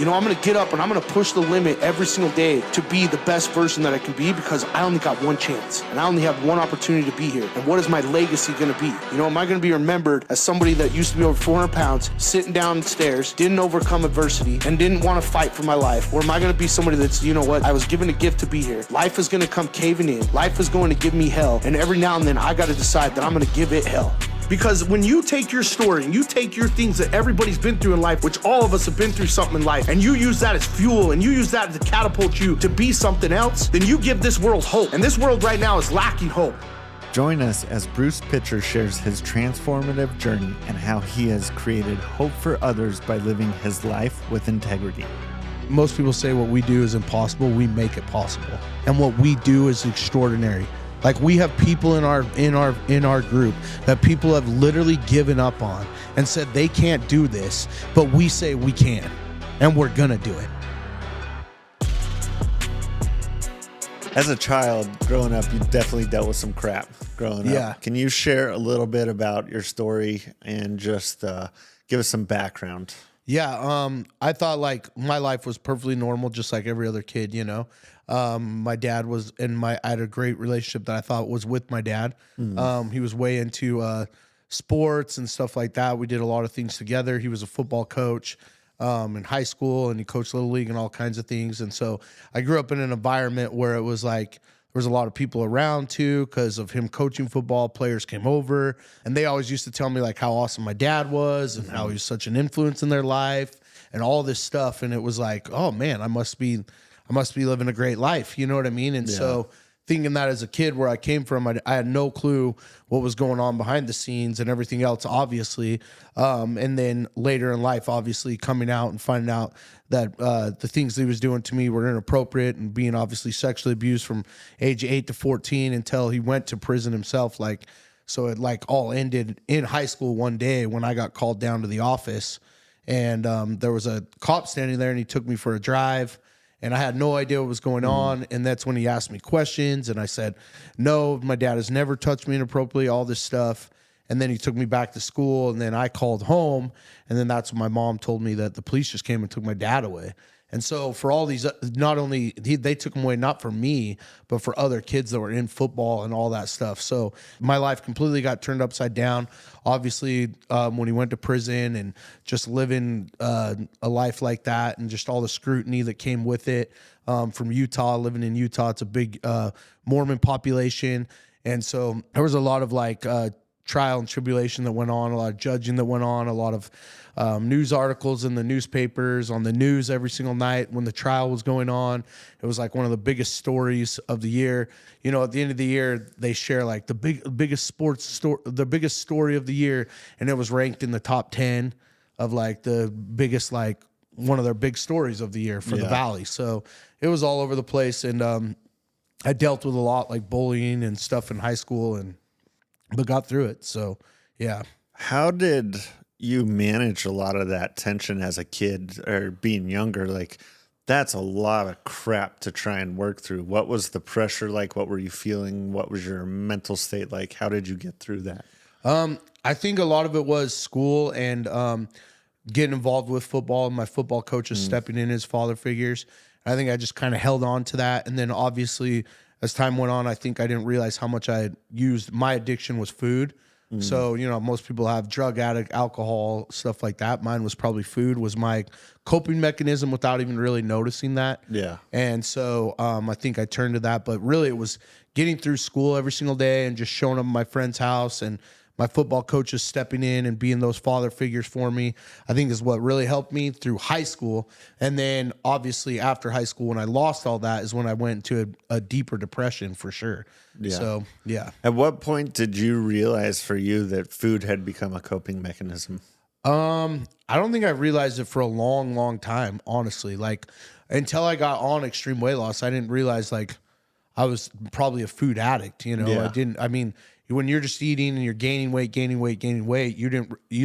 You know, I'm going to get up and I'm going to push the limit every single day to be the best version that I can be, because I only got one chance and I only have one opportunity to be here. And what is my legacy going to be? You know, am I going to be remembered as somebody that used to be over 400 pounds, sitting downstairs, didn't overcome adversity, and didn't want to fight for my life? Or am I going to be somebody that's, you know what, I was given a gift to be here. Life is going to come caving in. Life is going to give me hell. And every now and then I got to decide that I'm going to give it hell. Because when you take your story and you take your things that everybody's been through in life, which all of us have been through something in life, and you use that as fuel and you use that to catapult you to be something else, then you give this world hope. And this world right now is lacking hope. Join us as Bruce Pitcher shares his transformative journey and how he has created hope for others by living his life with integrity. Most people say what we do is impossible. We make it possible. And what we do is extraordinary. Like, we have people in our group that people have literally given up on and said they can't do this, but we say we can, and we're gonna do it. As a child growing up, you definitely dealt with some crap growing up. Yeah. Can you share a little bit about your story and just give us some background? Yeah, I thought like my life was perfectly normal, just like every other kid, you know. My dad was I had a great relationship that I thought was with my dad. He was way into sports and stuff like that. We did a lot of things together. He was a football coach in high school, and he coached Little League and all kinds of things. And so I grew up in an environment where it was like there was a lot of people around too, because of him coaching football. Players came over, and they always used to tell me like how awesome my dad was and how he was such an influence in their life and all this stuff. And it was like, oh man, I must be living a great life. You know what I mean? And so thinking that as a kid where I came from, I had no clue what was going on behind the scenes and everything else, obviously. And then later in life, obviously coming out and finding out that the things that he was doing to me were inappropriate, and being obviously sexually abused from age 8 to 14 until he went to prison himself. Like, so it like all ended in high school one day when I got called down to the office, and there was a cop standing there, and he took me for a drive. And I had no idea what was going on. And that's when he asked me questions. And I said, no, my dad has never touched me inappropriately, all this stuff. And then he took me back to school. And then I called home. And then that's when my mom told me that the police just came and took my dad away. And so for all these, not only they took him away, not for me, but for other kids that were in football and all that stuff. So my life completely got turned upside down. Obviously, when he went to prison and just living a life like that, and just all the scrutiny that came with it, from Utah, living in Utah, it's a big Mormon population. And so there was a lot of like trial and tribulation that went on, a lot of judging that went on, a lot of news articles in the newspapers, on the news every single night when the trial was going on. It was like one of the biggest stories of the year. You know, at the end of the year, they share like the biggest story of the year, and it was ranked in the top 10 of like the biggest, like one of their big stories of the year for the Valley. So it was all over the place, and I dealt with a lot like bullying and stuff in high school, but got through it. So yeah. How did you manage a lot of that tension as a kid or being younger? Like, that's a lot of crap to try and work through. What was the pressure like? What were you feeling? What was your mental state like? How did you get through that? I think a lot of it was school and getting involved with football, and my football coaches stepping in as father figures. I think I just kind of held on to that. And then obviously as time went on, I think I didn't realize how much I had used. My addiction was food. So, you know, most people have drug addict, alcohol, stuff like that. Mine was probably food was my coping mechanism without even really noticing that. Yeah. And so I think I turned to that. But really it was getting through school every single day and just showing up at my friend's house, and my football coaches stepping in and being those father figures for me, I think is what really helped me through high school. And then obviously after high school, when I lost all that, is when I went into a deeper depression for sure. Yeah. So, yeah. At what point did you realize for you that food had become a coping mechanism? I don't think I realized it for a long, long time, honestly. Like, until I got on extreme weight loss, I didn't realize like I was probably a food addict, you know. Yeah. When you're just eating and you're gaining weight, you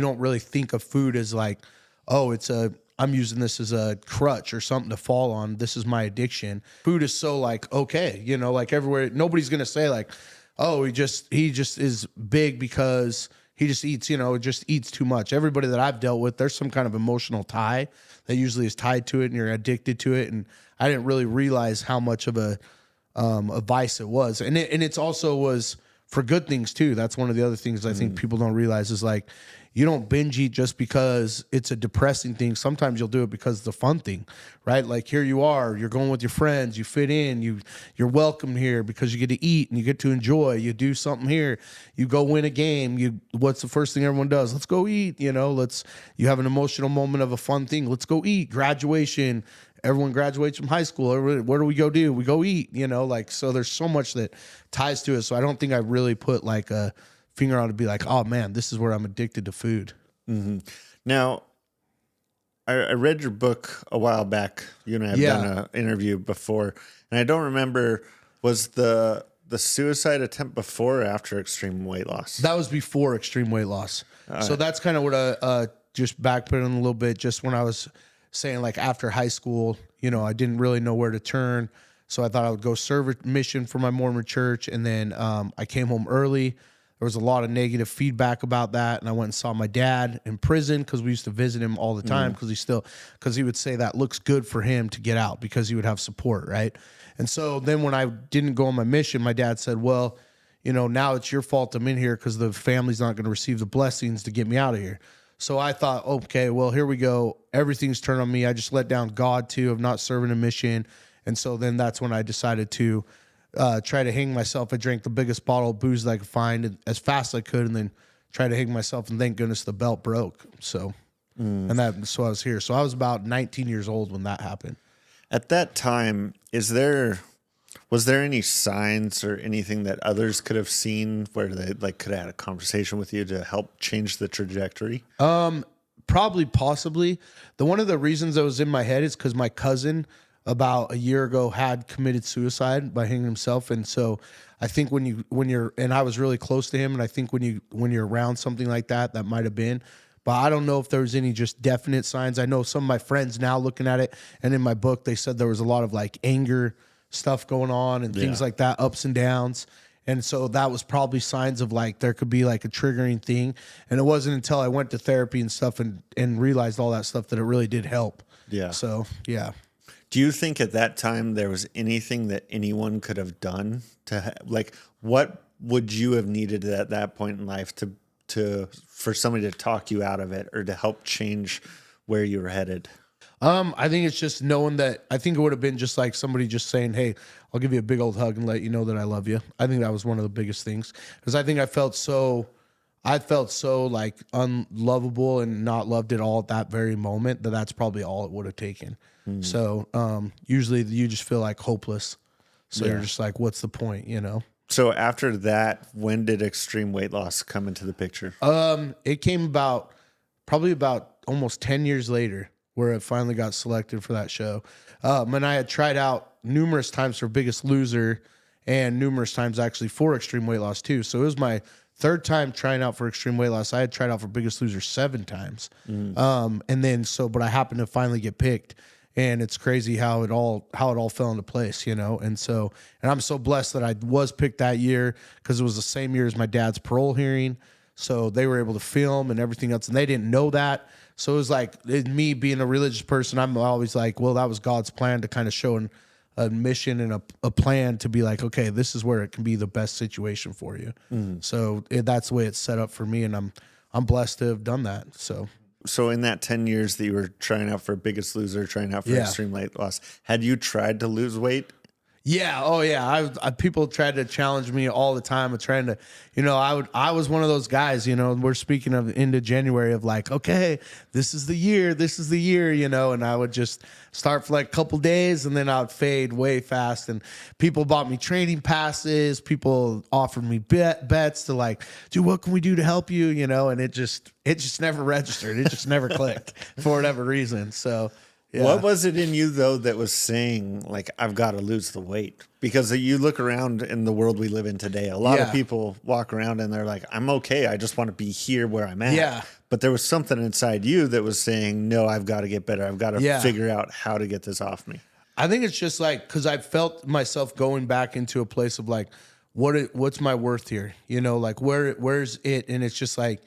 don't really think of food as like, oh, I'm using this as a crutch or something to fall on. This is my addiction. Food is so like, okay, you know, like everywhere, nobody's going to say like, oh, he just is big because he just eats, just eats too much. Everybody that I've dealt with, there's some kind of emotional tie that usually is tied to it, and you're addicted to it. And I didn't really realize how much of a vice it was, and it's also was for good things too. That's one of the other things I think people don't realize is like, you don't binge eat just because it's a depressing thing. Sometimes you'll do it because it's a fun thing, right? Like here you are, you're going with your friends, you fit in, you're welcome here because you get to eat and you get to enjoy. You do something here, you go win a game. What's the first thing everyone does? Let's go eat. You have an emotional moment of a fun thing. Let's go eat. Graduation. Everyone graduates from high school. Where do we go do? We go eat. So there's so much that ties to it. So I don't think I really put like a finger on to be like, oh man, this is where I'm addicted to food. Mm-hmm. Now, I read your book a while back. You and I have done an interview before, and I don't remember, was the suicide attempt before or after extreme weight loss? That was before extreme weight loss. So that's kind of what just backpedaling a little bit. Just when I was saying like after high school, I didn't really know where to turn. So I thought I would go serve a mission for my Mormon church, and then I came home early. There was a lot of negative feedback about that, and I went and saw my dad in prison because we used to visit him all the time because he would say that looks good for him to get out because he would have support, right? And so then when I didn't go on my mission, my dad said, well, now it's your fault I'm in here because the family's not going to receive the blessings to get me out of here. So I thought, okay, well, here we go. Everything's turned on me. I just let down God too of not serving a mission. And so then that's when I decided to try to hang myself. I drank the biggest bottle of booze that I could find as fast as I could, and then try to hang myself. And thank goodness the belt broke. So, so I was here. So I was about 19 years old when that happened. At that time, was there any signs or anything that others could have seen where they could have had a conversation with you to help change the trajectory? Probably, possibly. One of the reasons that was in my head is because my cousin about a year ago had committed suicide by hanging himself. And so I think when you're, and I was really close to him. And I think when you're around something like that, that might've been, but I don't know if there was any just definite signs. I know some of my friends now looking at it, and in my book, they said there was a lot of like anger stuff going on and things like that, ups and downs. And so that was probably signs of like, there could be like a triggering thing. And it wasn't until I went to therapy and stuff and realized all that stuff that it really did help. Yeah. So, yeah. Do you think at that time there was anything that anyone could have done what would you have needed at that point in life for somebody to talk you out of it or to help change where you were headed? I think it's just knowing that. I think it would have been just like somebody just saying, hey, I'll give you a big old hug and let you know that I love you. I think that was one of the biggest things, because I think I felt so like unlovable and not loved at all at that very moment that's probably all it would have taken. So usually you just feel like hopeless. So you're just like, what's the point, So after that, when did extreme weight loss come into the picture? It came probably about almost 10 years later, where it finally got selected for that show. And I had tried out numerous times for Biggest Loser and numerous times actually for Extreme Weight Loss too. So it was my third time trying out for Extreme Weight Loss. I had tried out for Biggest Loser 7 times. And then but I happened to finally get picked. And it's crazy how it all fell into place, and I'm so blessed that I was picked that year, because it was the same year as my dad's parole hearing. So they were able to film and everything else, and they didn't know that. So it was like, me being a religious person, I'm always like, well, that was God's plan to kind of show a mission and a plan to be like, okay, this is where it can be the best situation for you. So that's the way it's set up for me, and I'm blessed to have done that. So in that 10 years that you were trying out for Biggest Loser, trying out for Extreme Weight Loss, had you tried to lose weight? Yeah. Oh, yeah. People tried to challenge me all the time of trying to, I was one of those guys, we're speaking of into January of like, okay, this is the year, and I would just start for like a couple days, and then I would fade way fast. And people bought me training passes. People offered me bets to like, dude, what can we do to help you? And it just never registered. It just never clicked for whatever reason. So, yeah. What was it in you, though, that was saying, like, I've got to lose the weight? Because you look around in the world we live in today, a lot of people walk around and they're like, I'm okay. I just want to be here where I'm at. Yeah. But there was something inside you that was saying, no, I've got to get better. I've got to figure out how to get this off me. I think it's just like, because I felt myself going back into a place of like, what's my worth here? You know, like where's it? And it's just like,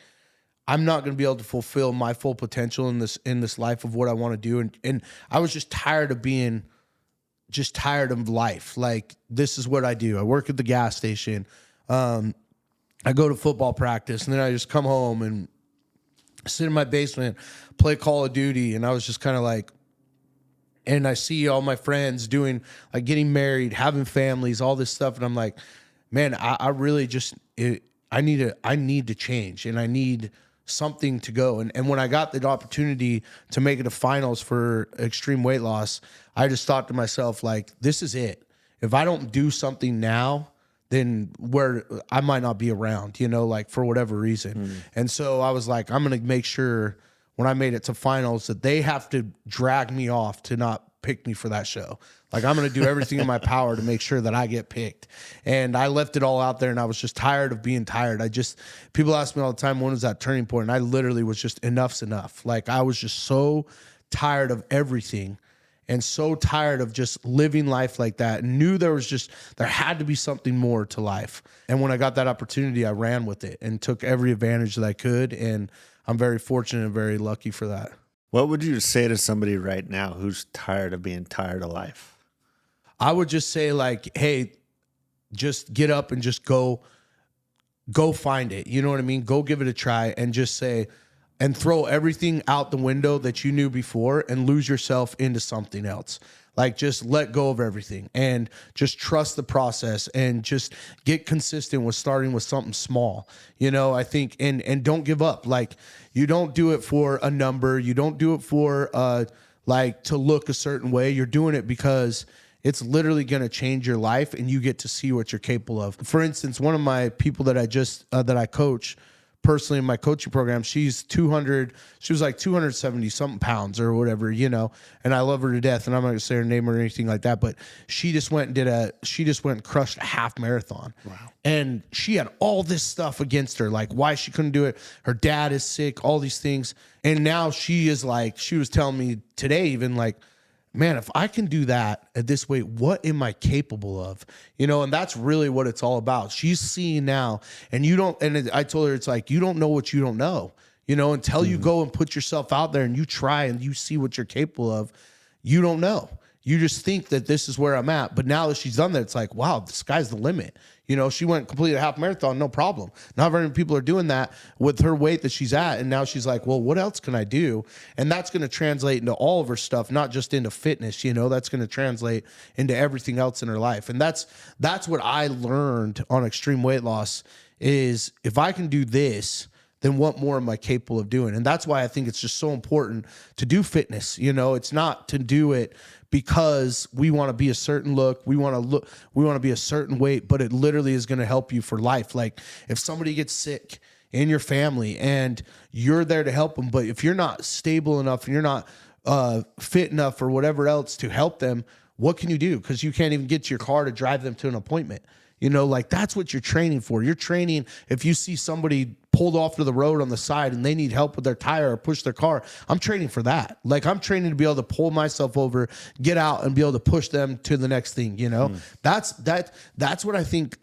I'm not going to be able to fulfill my full potential in this life of what I want to do. And I was just tired of being just tired of life. Like, this is what I do. I work at the gas station. I go to football practice, and then I just come home and sit in my basement, play Call of Duty. And I was just kind of like, and I see all my friends doing, like, getting married, having families, all this stuff. And I'm like, man, I really just, I need to change, and I need something to go. And when I got the opportunity to make it to finals for extreme weight loss, I just thought to myself, like, this is it. If I don't do something now, then where I might not be around, you know, like, for whatever reason. And so I was like, I'm going to make sure when I made it to finals that they have to drag me off to not pick me for that show. Like, I'm going to do everything in my power to make sure that I get picked. And I left it all out there, and I was just tired of being tired. People ask me all the time, when was that turning point? And I literally was just, enough's enough. Like, I was just so tired of everything and so tired of just living life like that, and knew there had to be something more to life. And when I got that opportunity, I ran with it and took every advantage that I could. And I'm very fortunate and very lucky for that. What would you say to somebody right now who's tired of being tired of life? I would just say, like, hey, just get up and just go find it. You know what I mean? Go give it a try, and just say, and throw everything out the window that you knew before and lose yourself into something else. Like, just let go of everything and just trust the process, and just get consistent with starting with something small. You know, I think, and don't give up. Like, you don't do it for a number. You don't do it for like to look a certain way. You're doing it because it's literally going to change your life, and you get to see what you're capable of. For instance, one of my people that I coach personally in my coaching program, she was like 270 something pounds or whatever, you know, and I love her to death, and I'm not gonna say her name or anything like that, but she just went and crushed a half marathon. Wow. And she had all this stuff against her, like why she couldn't do it. Her dad is sick, all these things. And now she is like, she was telling me today even, like, man, if I can do that at this weight, what am I capable of? You know, and that's really what it's all about. She's seeing now, and I told her, it's like, you don't know what you don't know, you know, until you go and put yourself out there and you try and you see what you're capable of. You don't know. You just think that this is where I'm at. But now that she's done that, it's like, wow, the sky's the limit. You know, she went and completed a half marathon, no problem. Not very many people are doing that with her weight that she's at. And now she's like, well, what else can I do? And that's going to translate into all of her stuff, not just into fitness. You know, that's going to translate into everything else in her life. And that's what I learned on extreme weight loss is, if I can do this, then what more am I capable of doing? And that's why I think it's just so important to do fitness. You know, it's not to do it because we want to be a certain look, we want to be a certain weight, but it literally is going to help you for life. Like, if somebody gets sick in your family and you're there to help them, but if you're not stable enough and you're not fit enough or whatever else to help them, what can you do? Because you can't even get to your car to drive them to an appointment. You know, like, that's what you're training for. You're training, if you see somebody pulled off to the road on the side and they need help with their tire or push their car, I'm training for that. Like, I'm training to be able to pull myself over, get out, and be able to push them to the next thing, you know? That's what I think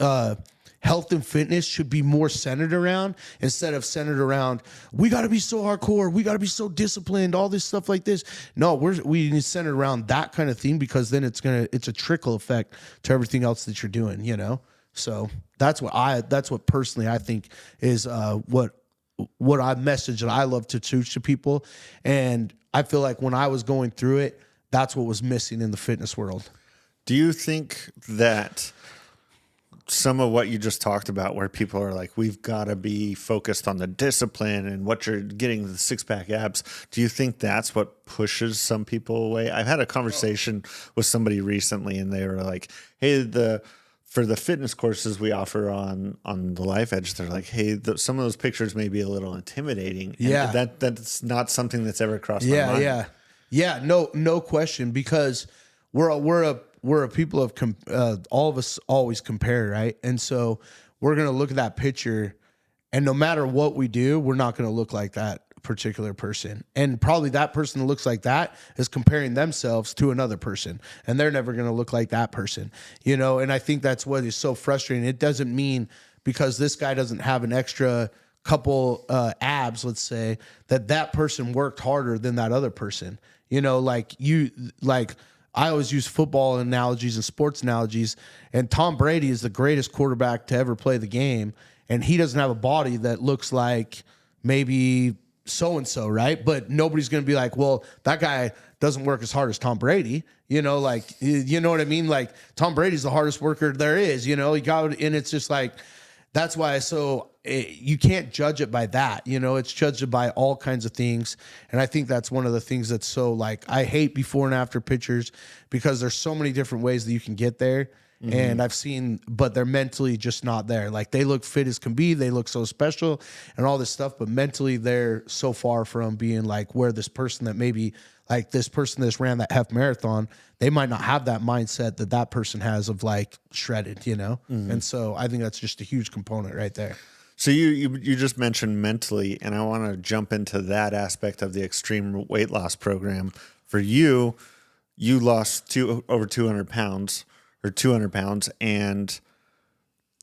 health and fitness should be more centered around, instead of centered around, we got to be so hardcore, we got to be so disciplined, all this stuff like this. No, we need to center around that kind of thing, because then it's a trickle effect to everything else that you're doing, you know? So that's what personally I think is what I message that I love to teach to people. And I feel like when I was going through it, that's what was missing in the fitness world. Do you think that some of what you just talked about, where people are like, we've got to be focused on the discipline and what you're getting, the six-pack abs, do you think that's what pushes some people away? I've had a conversation with somebody recently, and they were like, hey, for the fitness courses we offer on the Life Edge, they're like, hey, some of those pictures may be a little intimidating. And that's not something that's ever crossed my mind. Yeah. No question, because we're a people of all of us always compare, right? And so we're gonna look at that picture, and no matter what we do, we're not gonna look like that particular person. And probably that person that looks like that is comparing themselves to another person, and they're never going to look like that person, you know? And I think that's what is so frustrating. It doesn't mean because this guy doesn't have an extra couple abs, let's say, that person worked harder than that other person. You know, like I always use football analogies and sports analogies, and Tom Brady is the greatest quarterback to ever play the game, and he doesn't have a body that looks like maybe so-and-so, right? But nobody's going to be like, well, that guy doesn't work as hard as Tom Brady. You know, like, you know what I mean? Like, Tom Brady's the hardest worker there is, you know? And it's just like, that's why you can't judge it by that. You know, it's judged by all kinds of things. And I think that's one of the things that's so, like, I hate before and after pictures because there's so many different ways that you can get there. Mm-hmm. And I've seen, but they're mentally just not there. Like, they look fit as can be. They look so special and all this stuff, but mentally they're so far from being like where this person that maybe like this person that's ran that half marathon, they might not have that mindset that person has of like shredded, you know? Mm-hmm. And so I think that's just a huge component right there. So you just mentioned mentally, and I want to jump into that aspect of the extreme weight loss program. For you lost over 200 pounds, and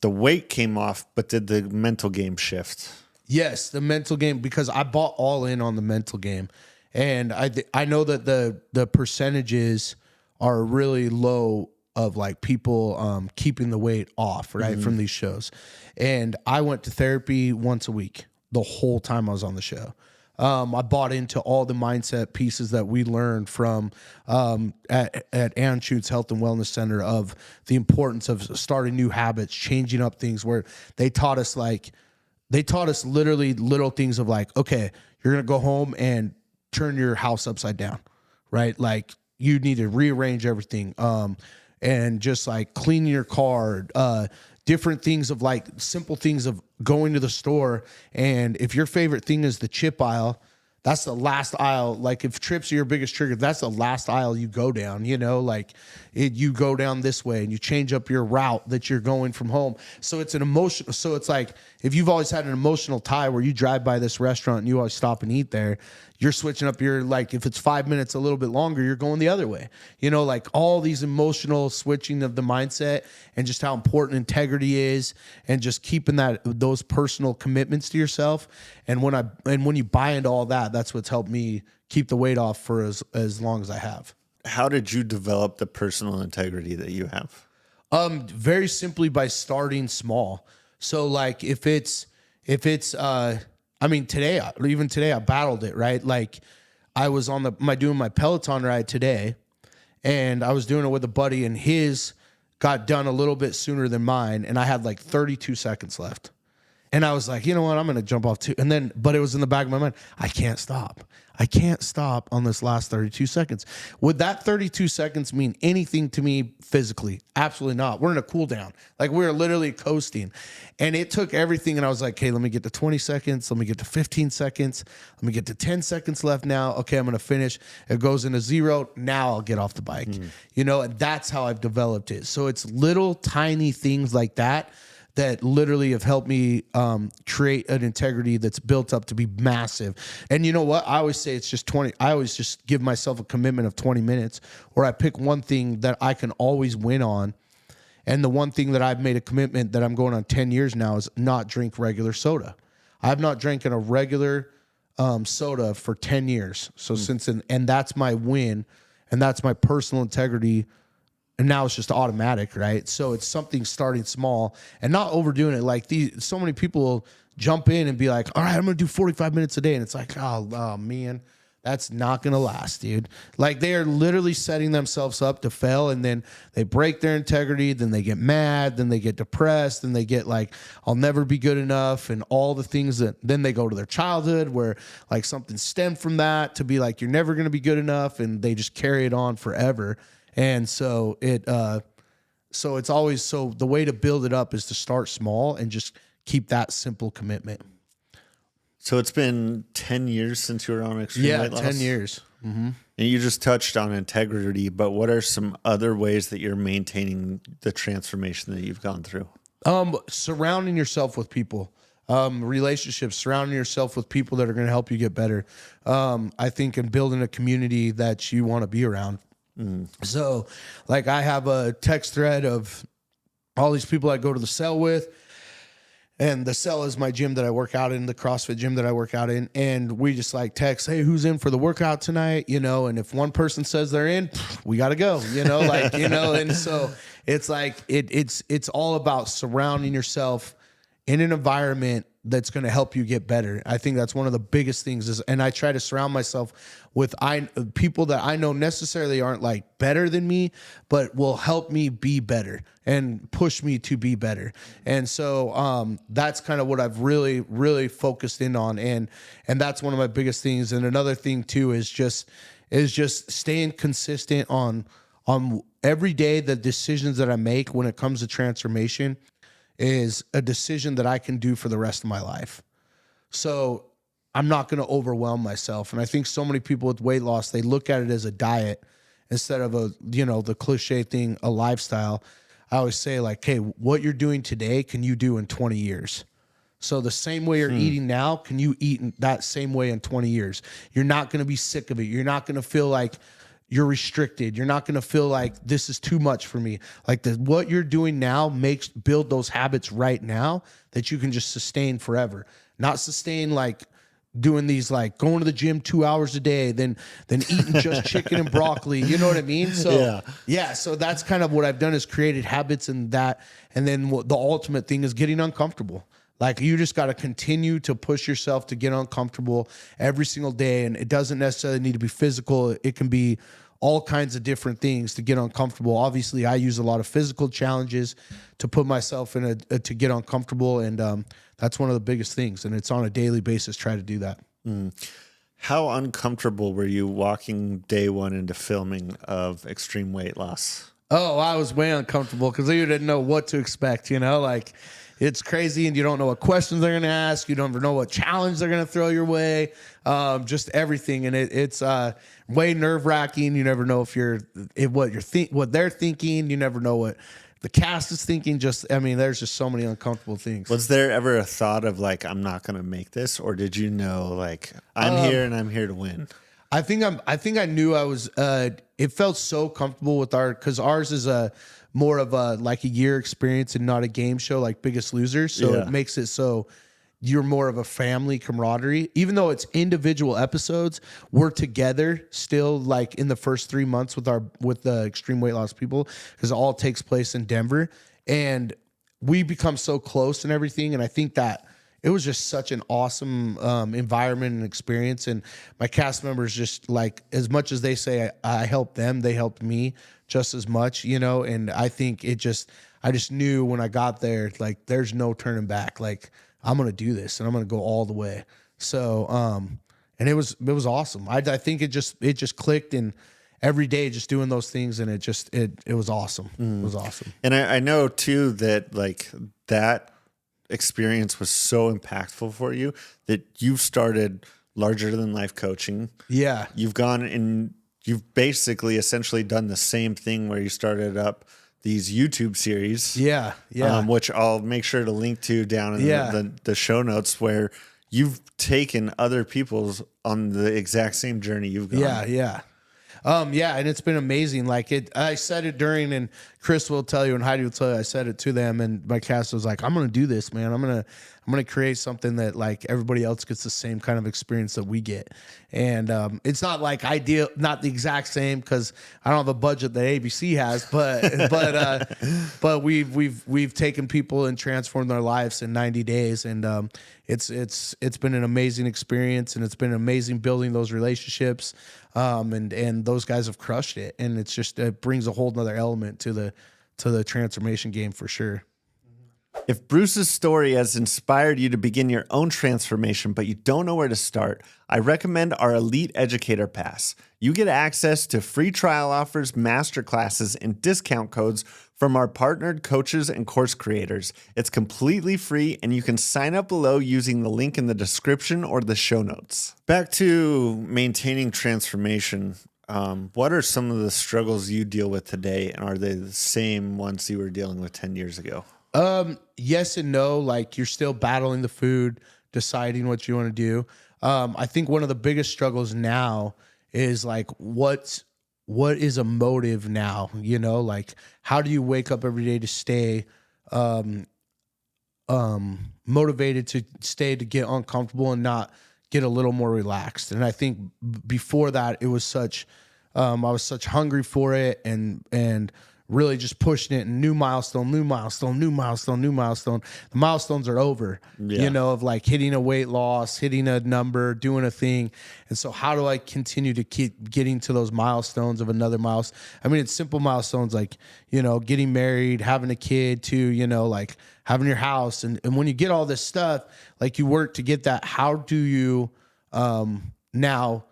the weight came off, but did the mental game shift? Yes, the mental game, because I bought all in on the mental game. And I know that the percentages are really low of like people keeping the weight off, right, mm-hmm. from these shows. And I went to therapy once a week the whole time I was on the show. I bought into all the mindset pieces that we learned from at Anschutz Health and Wellness Center of the importance of starting new habits, changing up things, where they taught us literally little things of like, okay, you're going to go home and turn your house upside down, right? Like, you need to rearrange everything. And just like cleaning your car, different things of like simple things of going to the store. And if your favorite thing is the chip aisle, that's the last aisle. Like, if trips are your biggest trigger, that's the last aisle you go down, you know, like you go down this way and you change up your route that you're going from home. So it's an emotional. So it's like, if you've always had an emotional tie where you drive by this restaurant and you always stop and eat there, you're switching up your, like, if it's 5 minutes a little bit longer, you're going the other way, you know, like all these emotional switching of the mindset and just how important integrity is and just keeping those personal commitments to yourself. And when you buy into all that, that's what's helped me keep the weight off for as long as I have. How did you develop the personal integrity that you have? Very simply by starting small. So like if it's today I battled it, right? Like, I was on doing my Peloton ride today, and I was doing it with a buddy, and his got done a little bit sooner than mine, and I had like 32 seconds left. And I was like, you know what? I'm going to jump off too. But it was in the back of my mind, I can't stop on this last 32 seconds. Would that 32 seconds mean anything to me physically? Absolutely not. We're in a cool down. Like, we're literally coasting. And it took everything. And I was like, okay, let me get to 20 seconds. Let me get to 15 seconds. Let me get to 10 seconds left now. Okay, I'm going to finish. It goes into 0. Now I'll get off the bike. You know, and that's how I've developed it. So it's little tiny things like that literally have helped me create an integrity that's built up to be massive. And you know what? I always say it's just 20. I always just give myself a commitment of 20 minutes, or I pick one thing that I can always win on. And the one thing that I've made a commitment that I'm going on 10 years now is not drink regular soda. I have not drank a regular soda for 10 years. So and that's my win, and that's my personal integrity. And now it's just automatic, right? So it's something starting small and not overdoing it. Like, so many people jump in and be like, all right, I'm going to do 45 minutes a day. And it's like, oh man, that's not going to last, dude. Like, they are literally setting themselves up to fail, and then they break their integrity. Then they get mad. Then they get depressed. Then they get like, I'll never be good enough. And all the things then they go to their childhood where like something stemmed from that to be like, you're never going to be good enough. And they just carry it on forever. And so it's always, the way to build it up is to start small and just keep that simple commitment. So it's been 10 years since you were on extreme weight loss? 10 years. Mm-hmm. And you just touched on integrity, but what are some other ways that you're maintaining the transformation that you've gone through? Surrounding yourself with people. Relationships, surrounding yourself with people that are going to help you get better. I think in building a community that you want to be around. So like I have a text thread of all these people I go to the cell with. And the cell is my gym that I work out in, the CrossFit gym that I work out in. And we just like text, hey, who's in for the workout tonight? You know, and if one person says they're in, we got to go, you know, like, you know, and so it's like, it's all about surrounding yourself in an environment that's going to help you get better. I think that's one of the biggest things is, and I try to surround myself with people that I know necessarily aren't like better than me, but will help me be better and push me to be better. And so that's kind of what I've really, really focused in on. And that's one of my biggest things. And another thing too is just staying consistent on every day. The decisions that I make when it comes to transformation is a decision that I can do for the rest of my life. So I'm not going to overwhelm myself. And I think so many people with weight loss, they look at it as a diet instead of the cliche thing, a lifestyle. I always say like, hey, what you're doing today, can you do in 20 years? So the same way you're eating now, can you eat in that same way in 20 years? You're not going to be sick of it. You're not going to feel like you're restricted. You're not going to feel like this is too much for me. Like what you're doing now build those habits right now that you can just sustain forever. Not sustain like doing these, like going to the gym 2 hours a day, then eating just chicken and broccoli. You know what I mean? So yeah. So that's kind of what I've done is created habits and that. And then the ultimate thing is getting uncomfortable. Like you just got to continue to push yourself to get uncomfortable every single day. And it doesn't necessarily need to be physical. It can be all kinds of different things to get uncomfortable. Obviously, I use a lot of physical challenges to put myself in to get uncomfortable. And that's one of the biggest things. And it's on a daily basis, try to do that. How uncomfortable were you walking day one into filming of Extreme Weight Loss? Oh, I was way uncomfortable because you didn't know what to expect, like it's crazy and you don't know what questions they're going to ask. You don't know what challenge they're going to throw your way. Just everything. And it's way nerve wracking. You never know what they're thinking. You never know what the cast is thinking. There's just so many uncomfortable things. Was there ever a thought of like, I'm not going to make this? Or did you know, like, I'm here and I'm here to win? I think I knew I was, it felt so comfortable with because ours is more of a year experience and not a game show like Biggest Loser. So it makes it so you're more of a family camaraderie. Even though it's individual episodes, we're together still like in the first 3 months with the Extreme Weight Loss people because it all takes place in Denver. And we become so close and everything. And I think that it was just such an awesome environment and experience. And my cast members just like, as much as they say I helped them, they helped me just as much, and I think I just knew when I got there, like there's no turning back. Like I'm going to do this and I'm going to go all the way. So, and it was awesome. I think it just clicked, and every day just doing those things. And it was awesome. It was awesome. And I know too, that like that experience was so impactful for you that you've started larger than life coaching. Yeah. You've gone and you've basically essentially done the same thing where you started up these YouTube series. Yeah. Which I'll make sure to link to down in the show notes, where you've taken other people's on the exact same journey you've gone. Yeah. And it's been amazing. Like I said it during, and Chris will tell you and Heidi will tell you, I said it to them, and my cast was like, I'm going to do this, man. I'm going to create something that like everybody else gets the same kind of experience that we get. And it's not like ideal, not the exact same, because I don't have a budget that ABC has, but we've taken people and transformed their lives in 90 days. And it's been an amazing experience, and it's been amazing building those relationships. And those guys have crushed it, and it brings a whole nother element to the transformation game for sure. If Bruce's story has inspired you to begin your own transformation, but you don't know where to start, I recommend our Elite Educator Pass. You get access to free trial offers, masterclasses, and discount codes from our partnered coaches and course creators. It's completely free, and you can sign up below using the link in the description or the show notes. Back to maintaining transformation. What are some of the struggles you deal with today, and are they the same ones you were dealing with 10 years ago? Yes and no. Like you're still battling the food, deciding what you want to do. I think one of the biggest struggles now is like what is a motive now? You know, like how do you wake up every day to stay motivated to stay to get uncomfortable and not get a little more relaxed. And I think before that, it was such I was such hungry for it and really just pushing it and new milestone, new milestone, new milestone, new milestone. The milestones are over, you know, of like hitting a weight loss, hitting a number, doing a thing. And so how do I continue to keep getting to those milestones of another milestone? I mean, it's simple milestones like, you know, getting married, having a kid too, you know, like having your house. And when you get all this stuff, like you work to get that, how do you now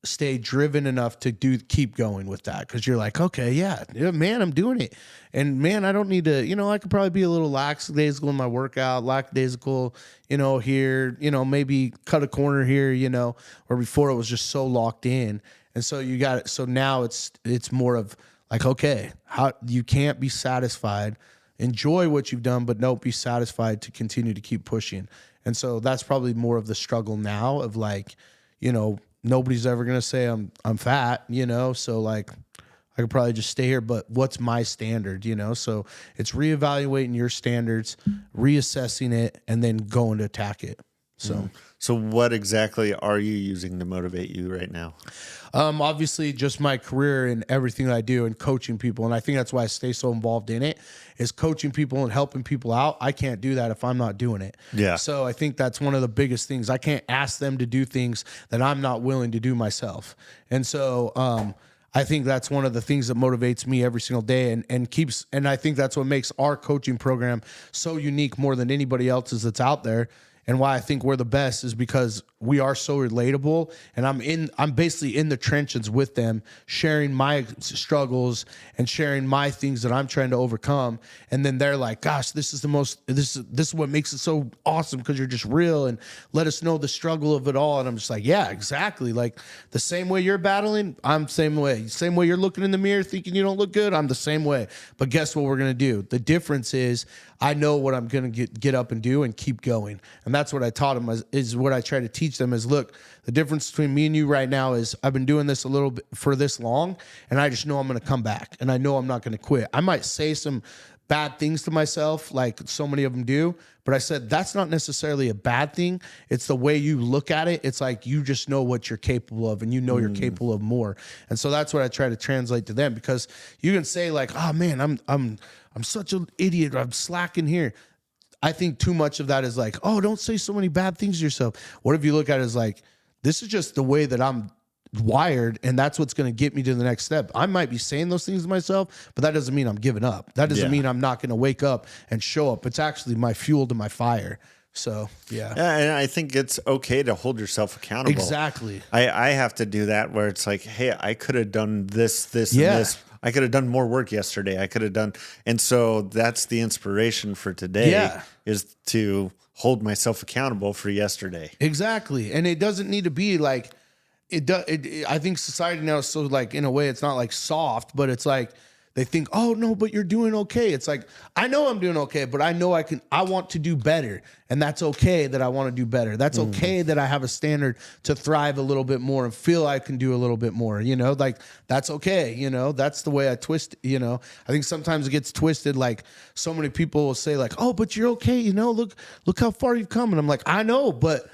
stay driven enough to keep going with that? Because you're like, okay, yeah, man, I'm doing it. And man, I don't need to, you know, I could probably be a little lackadaisical in my workout, lackadaisical, you know, here, you know, maybe cut a corner here, you know, or before it was just so locked in. And so you got it. So now it's more of like, okay, how you can't be satisfied. Enjoy what you've done, but don't be satisfied to continue to keep pushing. And so that's probably more of the struggle now of like, you know, nobody's ever going to say I'm fat, you know? So like I could probably just stay here, but what's my standard, you know? So it's reevaluating your standards, reassessing it, and then going to attack it. So what exactly are you using to motivate you right now? Obviously just my career and everything that I do and coaching people. And I think that's why I stay so involved in it, is coaching people and helping people out. I can't do that if I'm not doing it. Yeah. So I think that's one of the biggest things. I can't ask them to do things that I'm not willing to do myself. And so, I think that's one of the things that motivates me every single day and I think that's what makes our coaching program so unique more than anybody else's that's out there. And why I think we're the best is because we are so relatable, and I'm basically in the trenches with them, sharing my struggles and sharing my things that I'm trying to overcome. And then they're like, gosh, this is what makes it so awesome, because you're just real and let us know the struggle of it all. And I'm just like, yeah, exactly. Like the same way you're battling, I'm the same way. Same way you're looking in the mirror thinking you don't look good, I'm the same way. But guess what we're going to do? The difference is I know what I'm going to get up and do and keep going. And that's what I taught them, is what I try to teach them is, look, the difference between me and you right now is I've been doing this a little bit for this long, and I just know I'm going to come back, and I know I'm not going to quit. I might say some bad things to myself, like so many of them do, but I said that's not necessarily a bad thing. It's the way you look at it. It's like you just know what you're capable of, and you know you're capable of more. And so that's what I try to translate to them, because you can say like, oh man, I'm such an idiot, or I'm slacking here. I think too much of that is like, oh, don't say so many bad things to yourself. What if you look at it as like, this is just the way that I'm wired, and that's what's going to get me to the next step. I might be saying those things to myself, but that doesn't mean I'm giving up. That doesn't mean I'm not going to wake up and show up. It's actually my fuel to my fire. So, yeah. And I think it's okay to hold yourself accountable. Exactly. I have to do that, where it's like, hey, I could have done this, and this. I could have done more work yesterday. I could have done. And so that's the inspiration for today, is to hold myself accountable for yesterday. Exactly. And it doesn't need to be like, I think society now is so like, in a way, it's not like soft, but it's like, they think, oh no, but you're doing okay. It's like, I know I'm doing okay, but I know I want to do better. And that's okay that I want to do better. That's okay that I have a standard to thrive a little bit more and feel I can do a little bit more, you know, like that's okay. You know, that's the way I twist, you know, I think sometimes it gets twisted. Like so many people will say like, oh, but you're okay. You know, look how far you've come. And I'm like, I know, but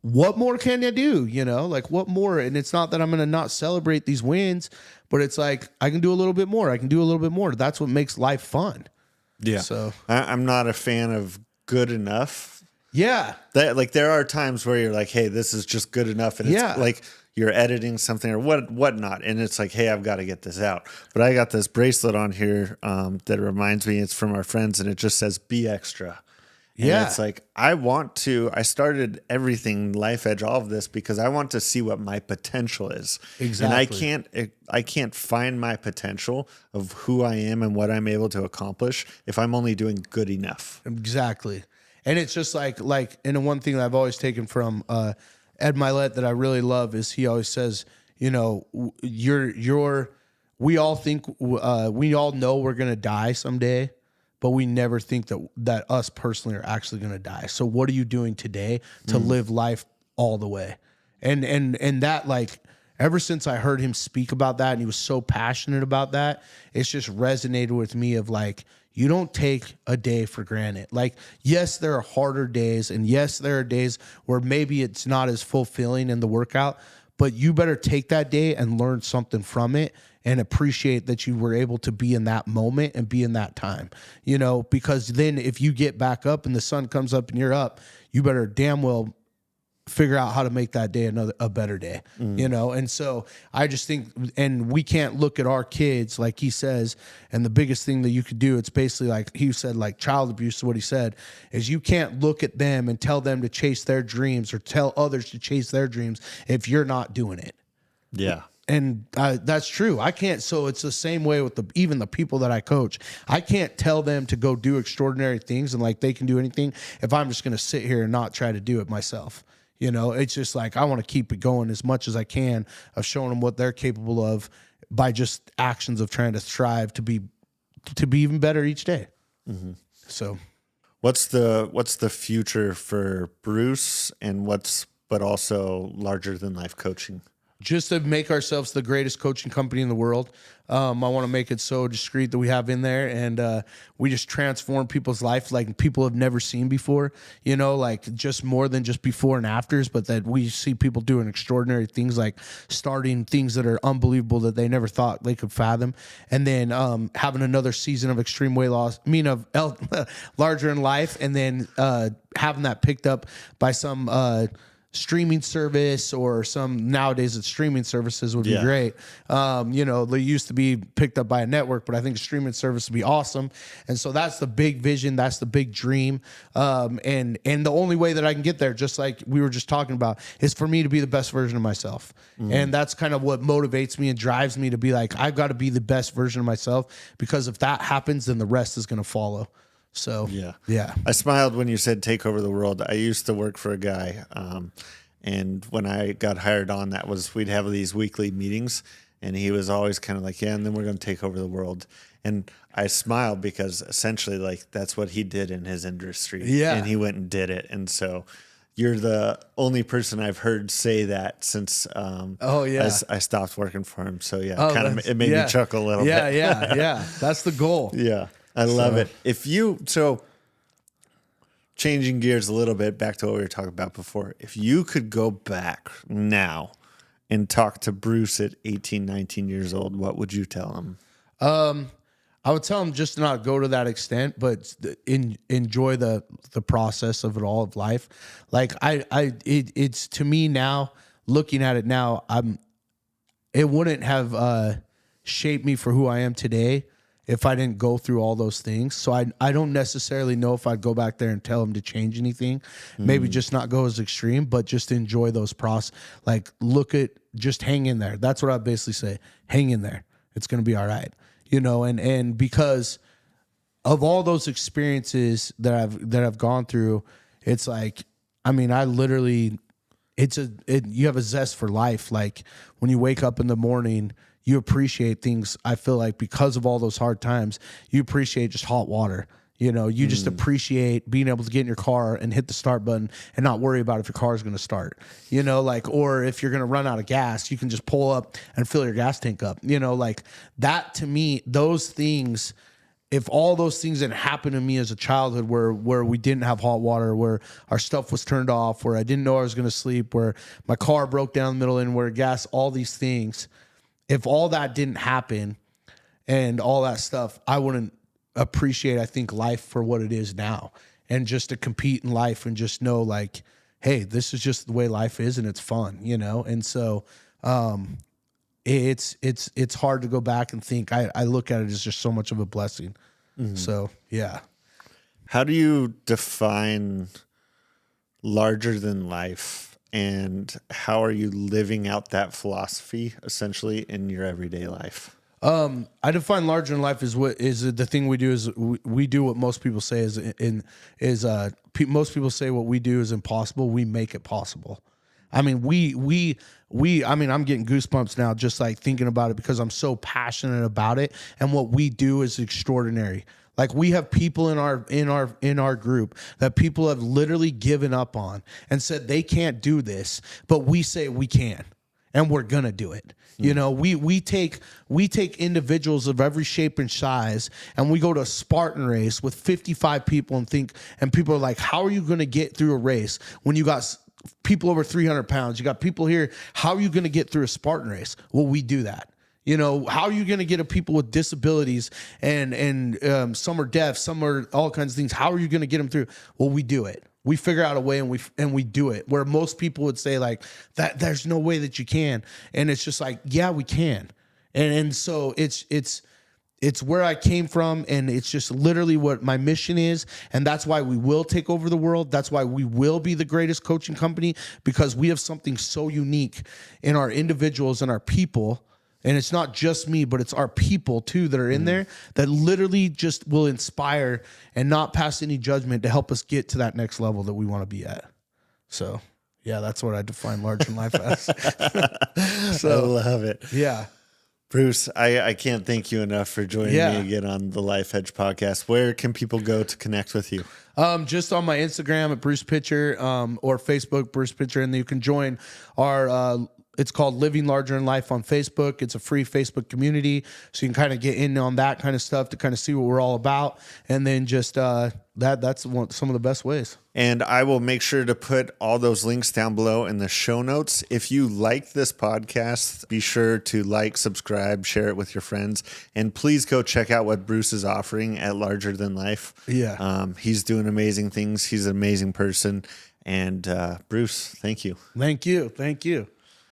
what more can you do? You know, like what more? And it's not that I'm going to not celebrate these wins, but it's like, I can do a little bit more. I can do a little bit more. That's what makes life fun. Yeah. So I'm not a fan of good enough. Yeah. That, like, there are times where you're like, hey, this is just good enough. And it's like you're editing something or whatnot. And it's like, hey, I've got to get this out. But I got this bracelet on here that reminds me, it's from our friends, and it just says be extra. And it's like, I started everything, Life Edge, all of this, because I want to see what my potential is. Exactly. And I can't find my potential of who I am and what I'm able to accomplish if I'm only doing good enough. Exactly. And it's just like, and one thing that I've always taken from Ed Milet that I really love is he always says, you know, we all think, we all know we're going to die someday, but we never think that us personally are actually going to die. So what are you doing today to live life all the way? And that, like, ever since I heard him speak about that and he was so passionate about that, it's just resonated with me of like, you don't take a day for granted. Like, yes, there are harder days, and yes, there are days where maybe it's not as fulfilling in the workout, but you better take that day and learn something from it and appreciate that you were able to be in that moment and be in that time, because then if you get back up and the sun comes up and you're up, you better damn well figure out how to make that day a better day, And so I just think, and we can't look at our kids like he says, and the biggest thing that you could do, it's basically like he said, like child abuse is what he said, is you can't look at them and tell them to chase their dreams or tell others to chase their dreams if you're not doing it. Yeah. And that's true. I can't. So it's the same way with even the people that I coach. I can't tell them to go do extraordinary things and like they can do anything if I'm just going to sit here and not try to do it myself. It's just like I want to keep it going as much as I can of showing them what they're capable of by just actions of trying to strive to be even better each day. Mm-hmm. So, what's the future for Bruce, and but also larger than life coaching? Just to make ourselves the greatest coaching company in the world. I want to make it so discreet that we have in there, and we just transform people's life like people have never seen before, like just more than just before and afters, but that we see people doing extraordinary things, like starting things that are unbelievable that they never thought they could fathom. And then having another season of extreme weight loss, larger in life, and then having that picked up by some streaming service or nowadays it's streaming services would be great. They used to be picked up by a network, but I think a streaming service would be awesome. And so that's the big vision. That's the big dream. And the only way that I can get there, just like we were just talking about, is for me to be the best version of myself. And that's kind of what motivates me and drives me to be like, I've got to be the best version of myself, because if that happens, then the rest is going to follow. So, yeah. I smiled when you said take over the world. I used to work for a guy, and when I got hired on, we'd have these weekly meetings, and he was always kind of like, yeah, and then we're going to take over the world. And I smiled because essentially, like, that's what he did in his industry. Yeah. And he went and did it. And so you're the only person I've heard say that since I stopped working for him. So, it made me chuckle a little bit. Yeah. That's the goal. Yeah. I love it. Changing gears a little bit back to what we were talking about before, if you could go back now and talk to Bruce at 18, 19 years old, what would you tell him? I would tell him just to not go to that extent, but enjoy the process of it all, of life. Like it's to me now, looking at it now, it wouldn't have shaped me for who I am today if I didn't go through all those things. So I don't necessarily know if I'd go back there and tell him to change anything. Maybe just not go as extreme, but just enjoy those process. Like just hang in there. That's what I basically say. Hang in there. It's going to be all right. And because of all those experiences that I've gone through, it's like, I mean, I literally, you have a zest for life. Like when you wake up in the morning, you appreciate things. I feel like because of all those hard times, you appreciate just hot water. You just appreciate being able to get in your car and hit the start button and not worry about if your car is going to start, or if you're going to run out of gas, you can just pull up and fill your gas tank up, like that. To me, those things, if all those things that happened to me as a childhood where we didn't have hot water, where our stuff was turned off, where I didn't know I was going to sleep, where my car broke down the middle and where gas, all these things, if all that didn't happen and all that stuff, I wouldn't appreciate, I think, life for what it is now, and just to compete in life and just know like, hey, this is just the way life is and it's fun, And so it's hard to go back and think. I look at it as just so much of a blessing. Mm-hmm. So, yeah. How do you define larger than life? And how are you living out that philosophy essentially in your everyday life? I define larger than life is the thing we do is we do what most people say most people say what we do is impossible. We make it possible. I mean, I'm getting goosebumps now just like thinking about it because I'm so passionate about it. And what we do is extraordinary. Like we have people in our group that people have literally given up on and said they can't do this, but we say we can, and we're gonna do it. You know, we take individuals of every shape and size, and we go to a Spartan race with 55 people and people are like, how are you gonna get through a race when you got people over 300 pounds? You got people here. How are you gonna get through a Spartan race? Well, we do that. You know, how are you going to get a people with disabilities and some are deaf, some are all kinds of things? How are you going to get them through? Well, we do it. We figure out a way and we do it. Where most people would say like that, there's no way that you can, and it's just like, yeah, we can. And so it's where I came from, and it's just literally what my mission is, and that's why we will take over the world. That's why we will be the greatest coaching company, because we have something so unique in our individuals and our people. And it's not just me, but it's our people too that are in there that literally just will inspire and not pass any judgment to help us get to that next level that we want to be at. So, yeah, that's what I define large in life as. So, I love it. Yeah. Bruce, I can't thank you enough for joining me again on the Life Edge podcast. Where can people go to connect with you? Just on my Instagram at Bruce Pitcher, or Facebook, Bruce Pitcher. And then you can join our, it's called Living Larger in Life on Facebook. It's a free Facebook community, so you can kind of get in on that kind of stuff to kind of see what we're all about. And then just that's some of the best ways. And I will make sure to put all those links down below in the show notes. If you like this podcast, be sure to like, subscribe, share it with your friends, and please go check out what Bruce is offering at Larger Than Life. Yeah. He's doing amazing things. He's an amazing person. And Bruce, thank you. Thank you. Thank you.